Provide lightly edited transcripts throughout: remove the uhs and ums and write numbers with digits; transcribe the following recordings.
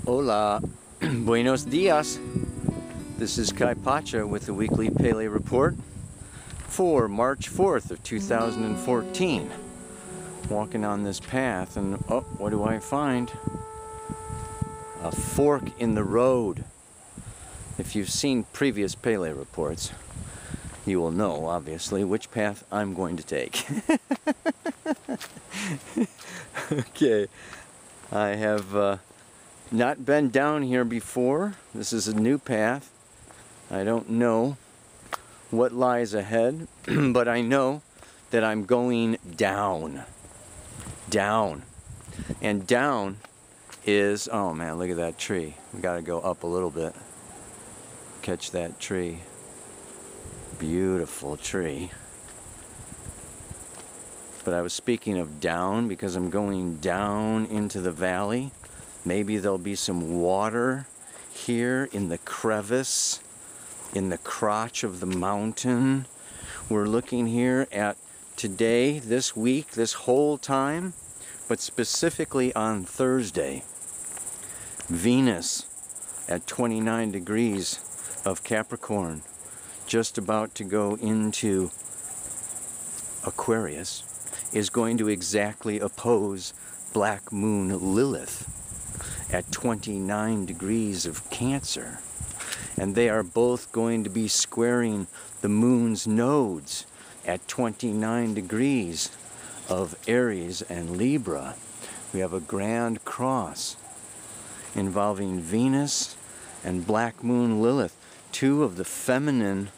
Hola, buenos dias. This is Kaypacha with the weekly Pele report for March 4th of 2014. Walking on this path and oh, what do I find? A fork in the road. If you've seen previous Pele reports, you will know, obviously, which path I'm going to take. Okay, I have not been down here before. This is a new path. I don't know what lies ahead, but I know that I'm going down. Down. And down is, oh man, look at that tree. We gotta go up a little bit. Catch that tree. Beautiful tree. But I was speaking of down because I'm going down into the valley. Maybe there'll be some water here in the crevice, in the crotch of the mountain. We're looking here at today, this week, this whole time, but specifically on Thursday. Venus at 29 degrees of Capricorn, just about to go into Aquarius, is going to exactly oppose Black Moon Lilith at 29 degrees of Cancer. And they are both going to be squaring the moon's nodes at 29 degrees of Aries and Libra. We have a grand cross involving Venus and Black Moon Lilith, two of the feminine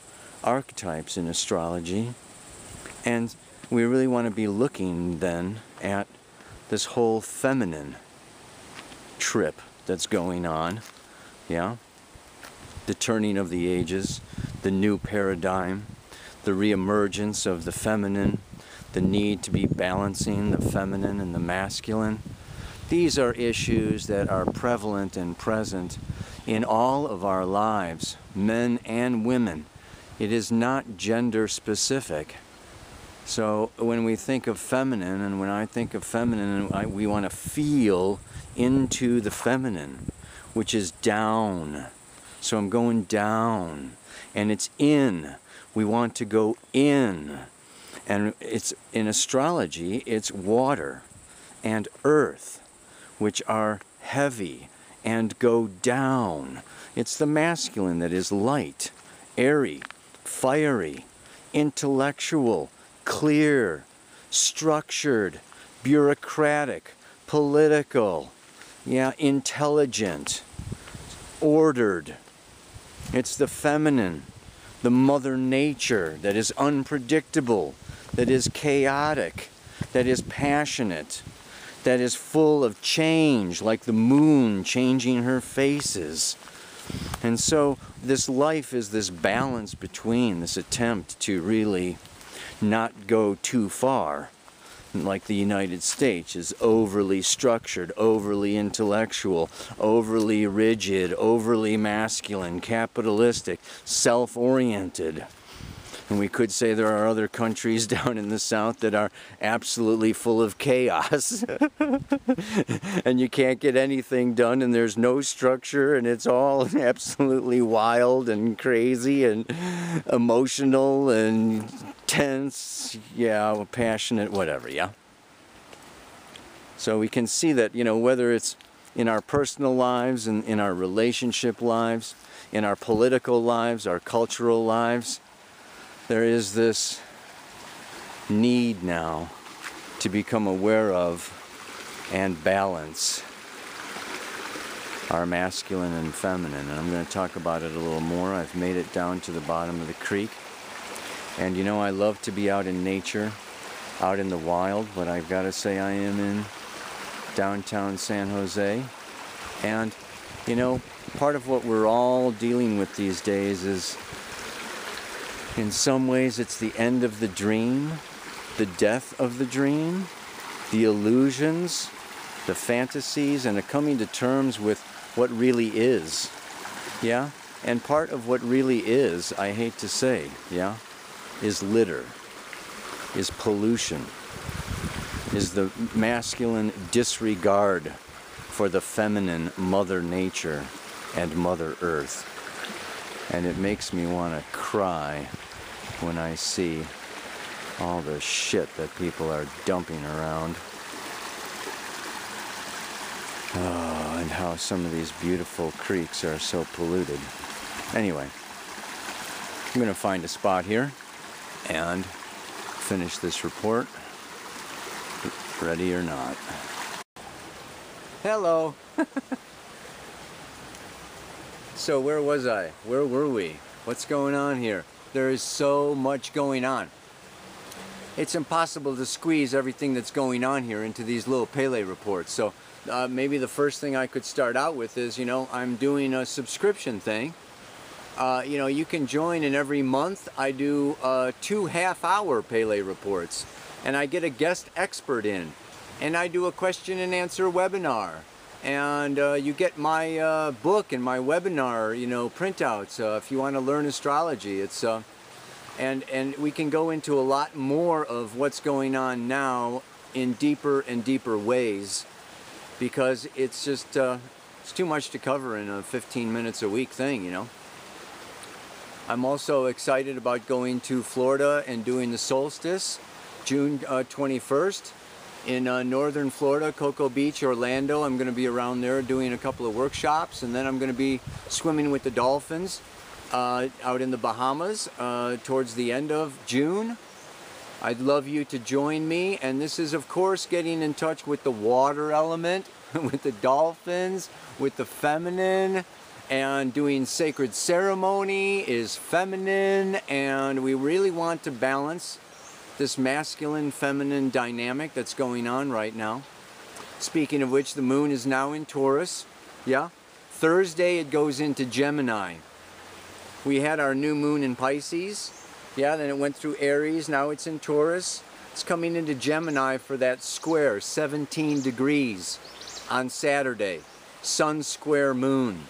archetypes in astrology. And we really want to be looking then at this whole feminine trip that's going on, yeah? The turning of the ages, the new paradigm, the reemergence of the feminine, the need to be balancing the feminine and the masculine. These are issues that are prevalent and present in all of our lives, men and women. It is not gender specific. So when we think of feminine, and when I think of feminine, we want to feel into the feminine, which is down. So I'm going down, and it's in. We want to go in. And it's in astrology, it's water and earth, which are heavy and go down. It's the masculine that is light, airy, fiery, intellectual, clear, structured, bureaucratic, political, yeah, intelligent, ordered. It's the feminine, the mother nature that is unpredictable, that is chaotic, that is passionate, that is full of change, like the moon changing her phases. And so this life is this balance between, this attempt to really not go too far, like the United States is overly structured, overly intellectual, overly rigid, overly masculine, capitalistic, self-oriented. And we could say there are other countries down in the south that are absolutely full of chaos. And you can't get anything done, and there's no structure, and it's all absolutely wild and crazy and emotional and tense, yeah, passionate, whatever, yeah? So we can see that, you know, whether it's in our personal lives and in our relationship lives, in our political lives, our cultural lives, there is this need now to become aware of and balance our masculine and feminine. And I'm going to talk about it a little more. I've made it down to the bottom of the creek. And you know, I love to be out in nature, out in the wild, but I've got to say I am in downtown San Jose. And, you know, part of what we're all dealing with these days is, in some ways, it's the end of the dream, the death of the dream, the illusions, the fantasies, and a coming to terms with what really is, yeah? And part of what really is, I hate to say, yeah, is litter, is pollution, is the masculine disregard for the feminine Mother Nature and Mother Earth. And it makes me want to cry when I see all the shit that people are dumping around. Oh, and how some of these beautiful creeks are so polluted. Anyway, I'm going to find a spot here and finish this report, ready or not. Hello! So where was I? Where were we? What's going on here? There is so much going on. It's impossible to squeeze everything that's going on here into these little Pele reports. So maybe the first thing I could start out with is, you know, I'm doing a subscription thing. You know, you can join, and every month I do 2 half-hour Pele reports, and I get a guest expert in, and I do a question and answer webinar, and you get my book and my webinar, you know, printouts if you want to learn astrology. It's and we can go into a lot more of what's going on now in deeper and deeper ways, because it's just it's too much to cover in a 15 minutes a week thing, you know. I'm also excited about going to Florida and doing the solstice, June 21st, in northern Florida, Cocoa Beach, Orlando. I'm going to be around there doing a couple of workshops, and then I'm going to be swimming with the dolphins out in the Bahamas towards the end of June. I'd love you to join me, and this is, of course, getting in touch with the water element, with the dolphins, with the feminine. And doing sacred ceremony is feminine, and we really want to balance this masculine-feminine dynamic that's going on right now. Speaking of which, the moon is now in Taurus. Yeah, Thursday it goes into Gemini. We had our new moon in Pisces. Yeah, then it went through Aries, now it's in Taurus. It's coming into Gemini for that square, 17 degrees on Saturday. Sun square moon.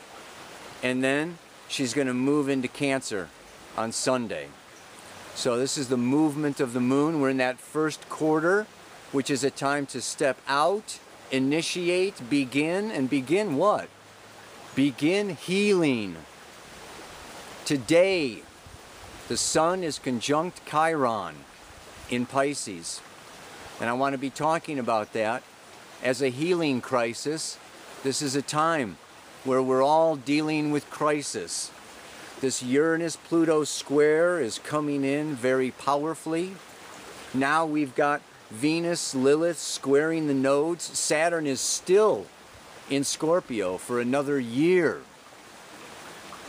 And then she's going to move into Cancer on Sunday. So this is the movement of the moon. We're in that first quarter, which is a time to step out, initiate, begin. And begin what? Begin healing. Today, the sun is conjunct Chiron in Pisces. And I want to be talking about that as a healing crisis. This is a time where we're all dealing with crisis. This Uranus-Pluto square is coming in very powerfully. Now we've got Venus-Lilith squaring the nodes. Saturn is still in Scorpio for another year.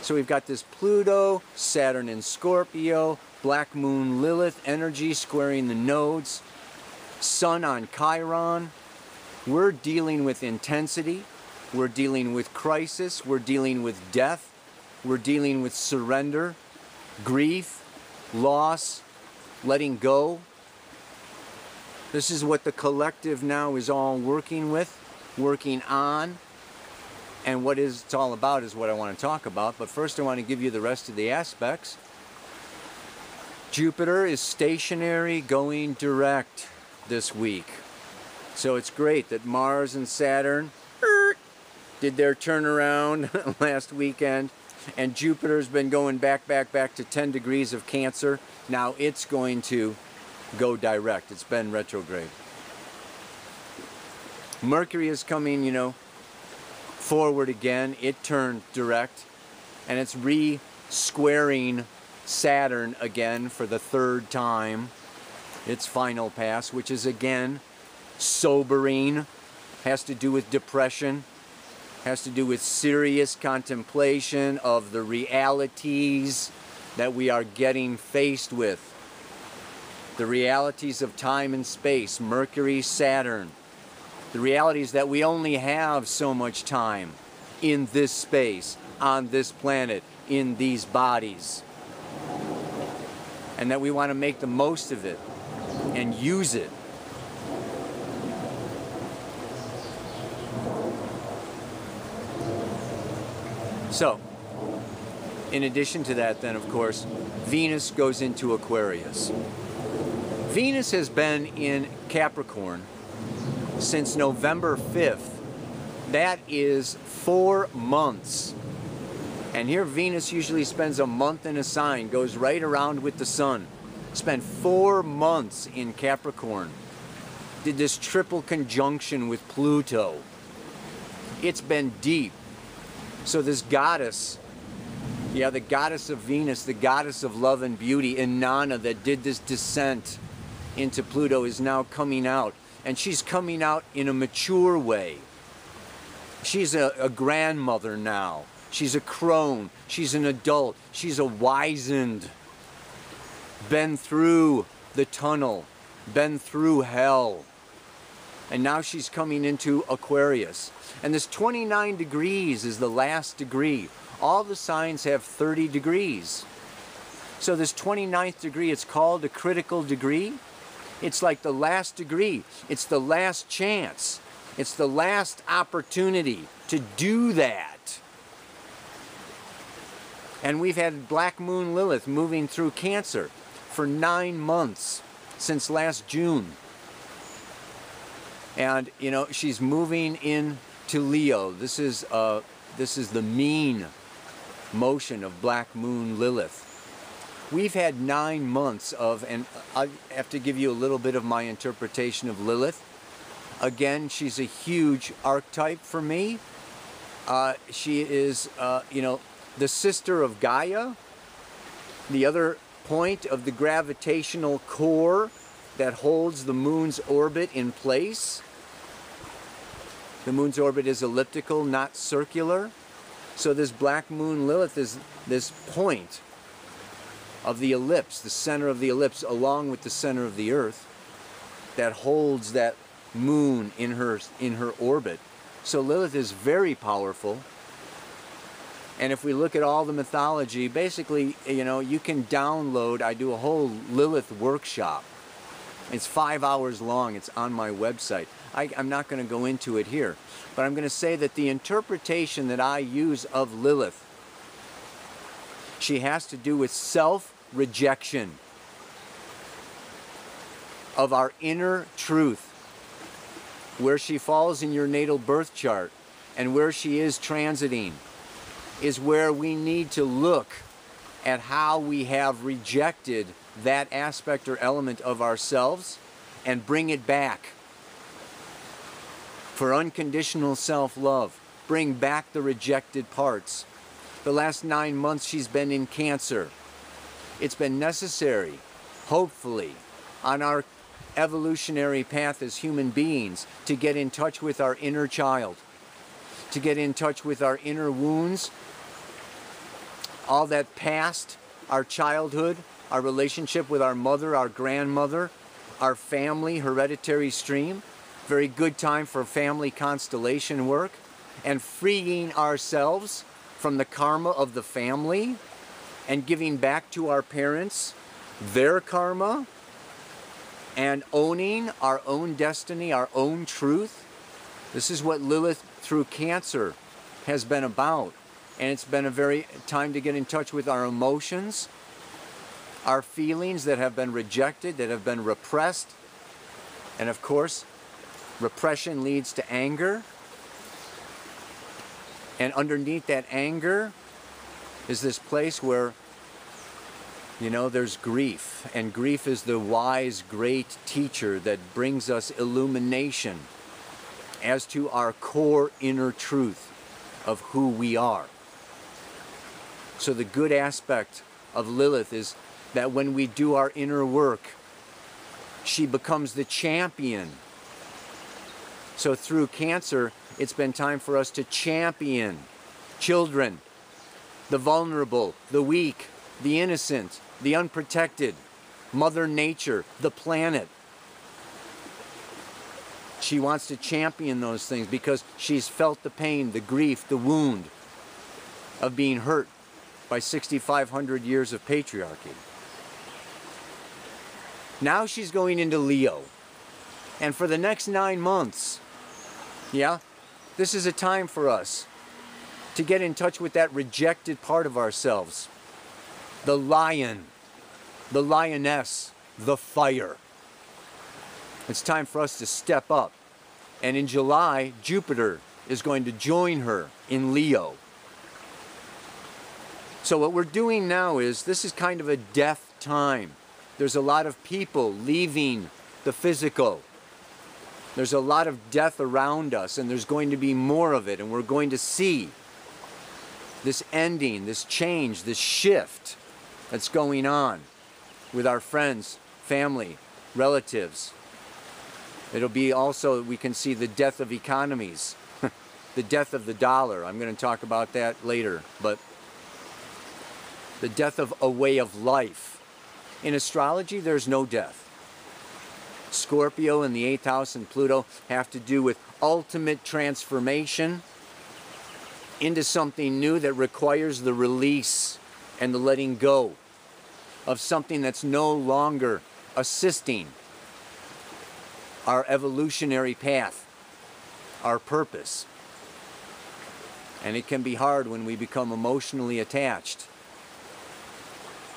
So we've got this Pluto, Saturn in Scorpio, Black Moon Lilith energy squaring the nodes, Sun on Chiron. We're dealing with intensity. We're dealing with crisis, we're dealing with death, we're dealing with surrender, grief, loss, letting go. This is what the collective now is all working with, working on, and what it's all about is what I want to talk about. But first I want to give you the rest of the aspects. Jupiter is stationary, going direct this week. So it's great that Mars and Saturn did their turnaround last weekend, and Jupiter's been going back to 10 degrees of Cancer. Now it's going to go direct. It's been retrograde. Mercury is coming, you know, forward again. It turned direct, and it's re-squaring Saturn again for the 3rd time. Its final pass, which is again sobering, has to do with depression. Has to do with serious contemplation of the realities that we are getting faced with. The realities of time and space, Mercury, Saturn. The realities that we only have so much time in this space, on this planet, in these bodies. And that we want to make the most of it and use it. So, in addition to that then, of course, Venus goes into Aquarius. Venus has been in Capricorn since November 5th, That is 4 months. And here Venus usually spends a month in a sign, goes right around with the sun. Spent 4 months in Capricorn. Did this triple conjunction with Pluto. It's been deep. So this goddess, yeah, the goddess of Venus, the goddess of love and beauty, Inanna, that did this descent into Pluto, is now coming out. And she's coming out in a mature way. She's a grandmother now. She's a crone. She's an adult. She's a wizened, been through the tunnel, been through hell. And now she's coming into Aquarius. And this 29 degrees is the last degree. All the signs have 30 degrees. So this 29th degree, it's called a critical degree. It's like the last degree. It's the last chance. It's the last opportunity to do that. And we've had Black Moon Lilith moving through Cancer for 9 months since last June. And, you know, she's moving into Leo. This is the mean motion of Black Moon Lilith. We've had 9 months of, and I have to give you a little bit of my interpretation of Lilith. Again, she's a huge archetype for me. She is, you know, the sister of Gaia, the other point of the gravitational core that holds the moon's orbit in place. The moon's orbit is elliptical, not circular. So this Black Moon Lilith is this point of the ellipse, the center of the ellipse, along with the center of the Earth, that holds that moon in her orbit. So Lilith is very powerful. And if we look at all the mythology, basically, you know, you can download, I do a whole Lilith workshop. It's 5 hours long. It's on my website. I'm not going to go into it here. But I'm going to say that the interpretation that I use of Lilith, she has to do with self-rejection of our inner truth. Where she falls in your natal birth chart and where she is transiting is where we need to look at how we have rejected that aspect or element of ourselves and bring it back. For unconditional self-love, bring back the rejected parts. The last 9 months she's been in Cancer. It's been necessary, hopefully, on our evolutionary path as human beings to get in touch with our inner child, to get in touch with our inner wounds, all that past, our childhood, our relationship with our mother, our grandmother, our family, hereditary stream. Very good time for family constellation work and freeing ourselves from the karma of the family and giving back to our parents their karma and owning our own destiny, our own truth. This is what Lilith through Cancer has been about. And it's been a very time to get in touch with our emotions, our feelings that have been rejected, that have been repressed. And of course, repression leads to anger. And underneath that anger is this place where, you know, there's grief. And grief is the wise, great teacher that brings us illumination as to our core inner truth of who we are. So the good aspect of Lilith is that when we do our inner work, she becomes the champion. So through Cancer, it's been time for us to champion children, the vulnerable, the weak, the innocent, the unprotected, Mother Nature, the planet. She wants to champion those things because she's felt the pain, the grief, the wound of being hurt by 6,500 years of patriarchy. Now she's going into Leo. And for the next 9 months, yeah, this is a time for us to get in touch with that rejected part of ourselves. The lion, the lioness, the fire. It's time for us to step up. And in July, Jupiter is going to join her in Leo. So what we're doing now is, this is kind of a death time. There's a lot of people leaving the physical. There's a lot of death around us, and there's going to be more of it, and we're going to see this ending, this change, this shift that's going on with our friends, family, relatives. It'll be also, we can see the death of economies, the death of the dollar. I'm going to talk about that later, but the death of a way of life. In astrology, there's no death. Scorpio and the 8th house and Pluto have to do with ultimate transformation into something new that requires the release and the letting go of something that's no longer assisting our evolutionary path, our purpose. And it can be hard when we become emotionally attached.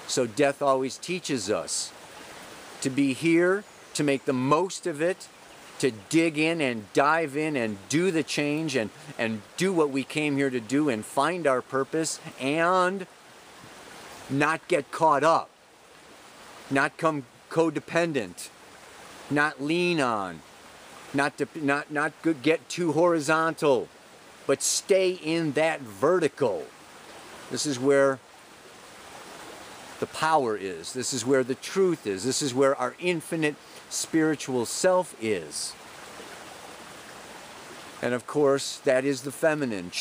So death always teaches us to be here, to make the most of it, to dig in and dive in and do the change and do what we came here to do and find our purpose and not get caught up, not come codependent, not lean on, not get too horizontal, but stay in that vertical. This is where the power is. This is where the truth is. This is where our infinite spiritual self is. And of course, that is the feminine.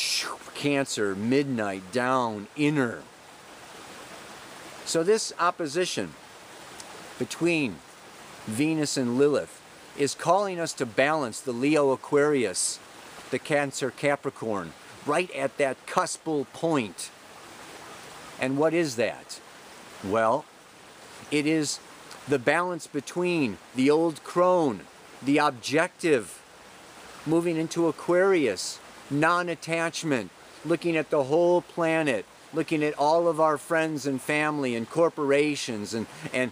Cancer, midnight, down, inner. So this opposition between Venus and Lilith is calling us to balance the Leo Aquarius, the Cancer Capricorn, right at that cuspal point. And what is that? Well, it is the balance between the old crone, the objective, moving into Aquarius, non-attachment, looking at the whole planet, looking at all of our friends and family and corporations and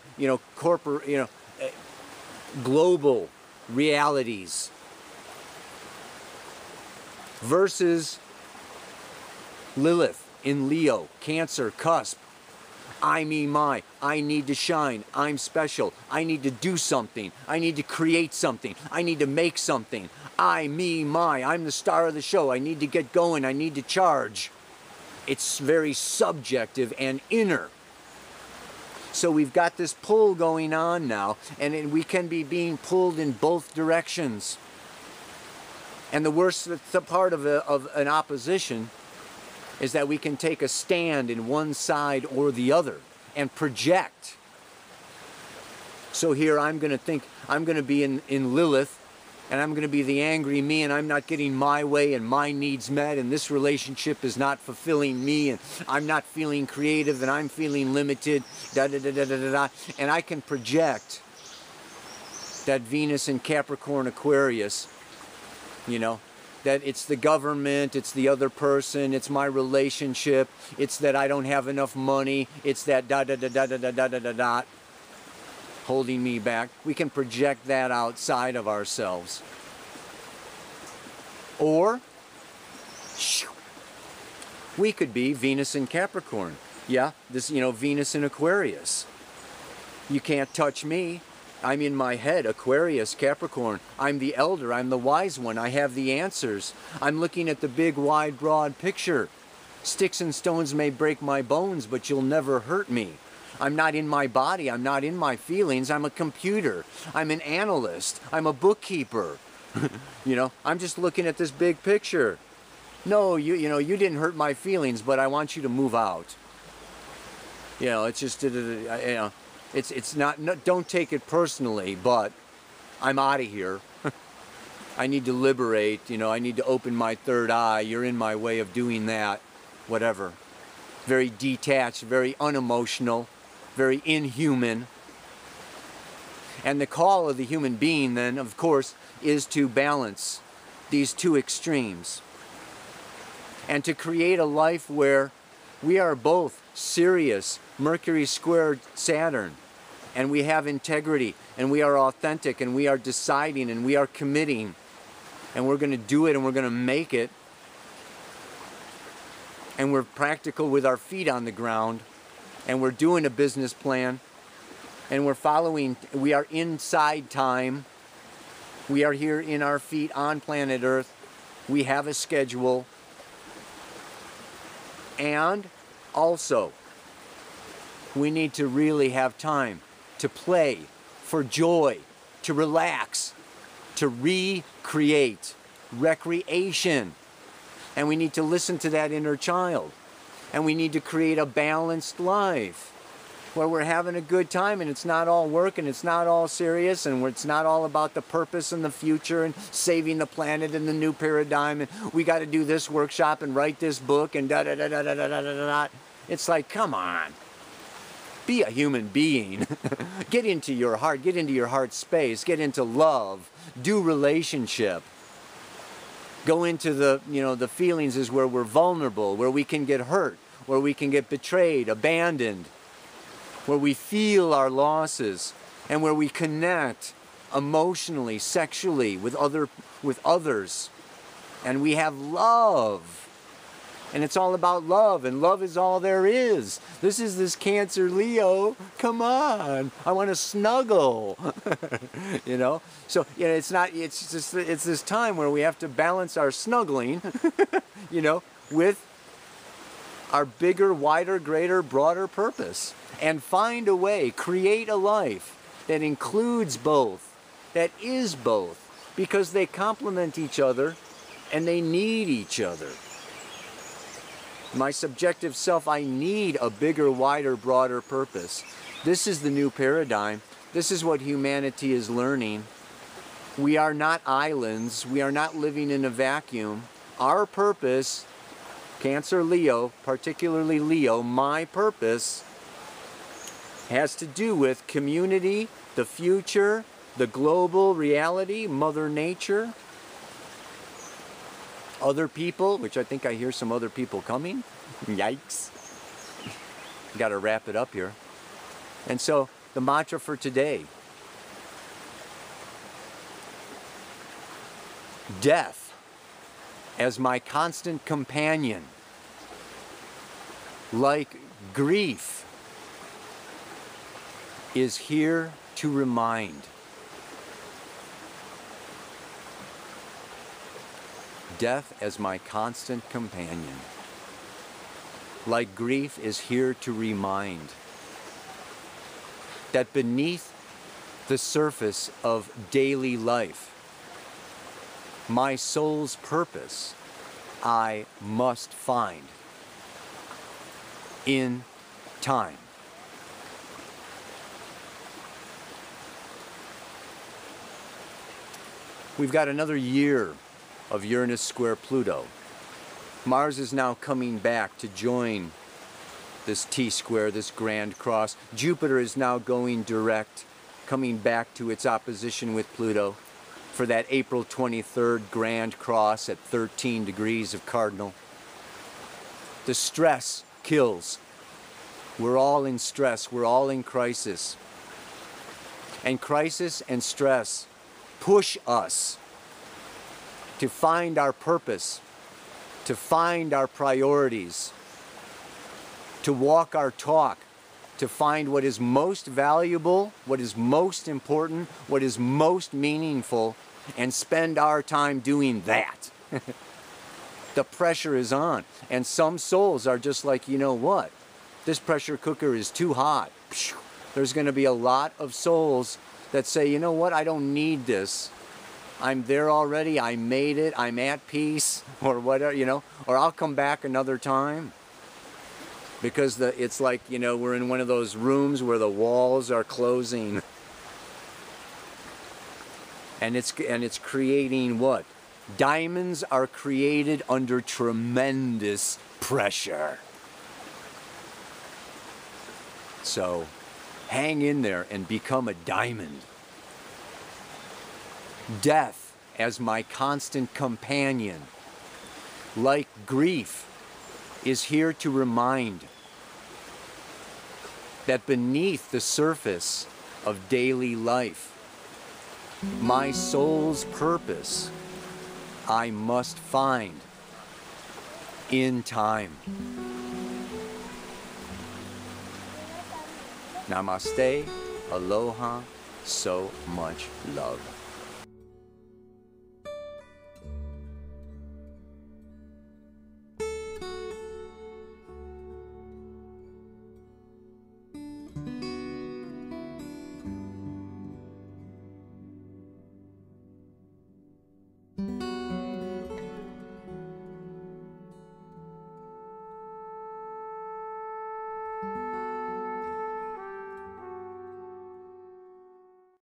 global realities, versus Lilith in Leo, Cancer, cusp. I, me, my. I need to shine. I'm special. I need to do something. I need to create something. I need to make something. I, me, my. I'm the star of the show. I need to get going. I need to charge. It's very subjective and inner. So we've got this pull going on now, and we can be being pulled in both directions. And the worst part of an opposition is that we can take a stand in one side or the other and project. So here I'm going to think I'm going to be in Lilith, and I'm going to be the angry me, and I'm not getting my way and my needs met, and this relationship is not fulfilling me, and I'm not feeling creative, and I'm feeling limited, and I can project that Venus in Capricorn Aquarius, that it's the government, it's the other person, it's my relationship, it's that I don't have enough money, it's that holding me back. We can project that outside of ourselves. Or we could be Venus in Capricorn. Yeah, this, Venus in Aquarius. You can't touch me. I'm in my head, Aquarius, Capricorn. I'm the elder, I'm the wise one, I have the answers. I'm looking at the big, wide, broad picture. Sticks and stones may break my bones, but you'll never hurt me. I'm not in my body, I'm not in my feelings, I'm a computer. I'm an analyst, I'm a bookkeeper. I'm just looking at this big picture. No, you didn't hurt my feelings, but I want you to move out. It's just, It's not, don't take it personally, but I'm out of here. I need to liberate, I need to open my third eye. You're in my way of doing that, whatever. Very detached, very unemotional, very inhuman. And the call of the human being then, of course, is to balance these two extremes. And to create a life where we are both serious, Mercury squared Saturn, and we have integrity, and we are authentic, and we are deciding, and we are committing, and we're going to do it, and we're going to make it, and we're practical with our feet on the ground, and we're doing a business plan, and we are inside time. We are here in our feet on planet Earth. We have a schedule. And also, we need to really have time to play, for joy, to relax, to recreate, recreation. And we need to listen to that inner child. And we need to create a balanced life where we're having a good time, and it's not all work, and it's not all serious, and it's not all about the purpose and the future and saving the planet and the new paradigm, and we got to do this workshop and write this book and da da da da da da da da da. It's like, come on. Be a human being. Get into your heart. Get into your heart space. Get into love. Do relationship. Go into the feelings is where we're vulnerable, where we can get hurt, where we can get betrayed, abandoned, where we feel our losses, and where we connect emotionally, sexually with others. And we have love. And it's all about love, and love is all there is. This is this Cancer Leo. Come on, I want to snuggle. You know. So it's this time where we have to balance our snuggling, you know, with our bigger, wider, greater, broader purpose, and find a way, create a life that includes both, that is both, because they complement each other, and they need each other. My subjective self, I need a bigger, wider, broader purpose. This is the new paradigm. This is what humanity is learning. We are not islands. We are not living in a vacuum. Our purpose, Cancer Leo, particularly Leo, my purpose has to do with community, the future, the global reality, Mother Nature, other people, which I think I hear some other people coming. Yikes. Got to wrap it up here. And so the mantra for today: death as my constant companion, like grief, is here to remind. Death as my constant companion, like grief, is here to remind that beneath the surface of daily life, my soul's purpose I must find in time. We've got another year of Uranus square Pluto. Mars is now coming back to join this T-square, this grand cross. Jupiter is now going direct, coming back to its opposition with Pluto for that April 23rd grand cross at 13 degrees of cardinal. The stress kills. We're all in stress. We're all in crisis. And crisis and stress push us to find our purpose, to find our priorities, to walk our talk, to find what is most valuable, what is most important, what is most meaningful, and spend our time doing that. The pressure is on, and some souls are just like, you know what? This pressure cooker is too hot. There's going to be a lot of souls that say, you know what? I don't need this. I'm there already, I made it, I'm at peace, or whatever, you know, or I'll come back another time. Because it's like, you know, we're in one of those rooms where the walls are closing. And it's creating what? Diamonds are created under tremendous pressure. So, hang in there and become a diamond. Death as my constant companion, like grief, is here to remind that beneath the surface of daily life, my soul's purpose I must find in time. Namaste, aloha, so much love.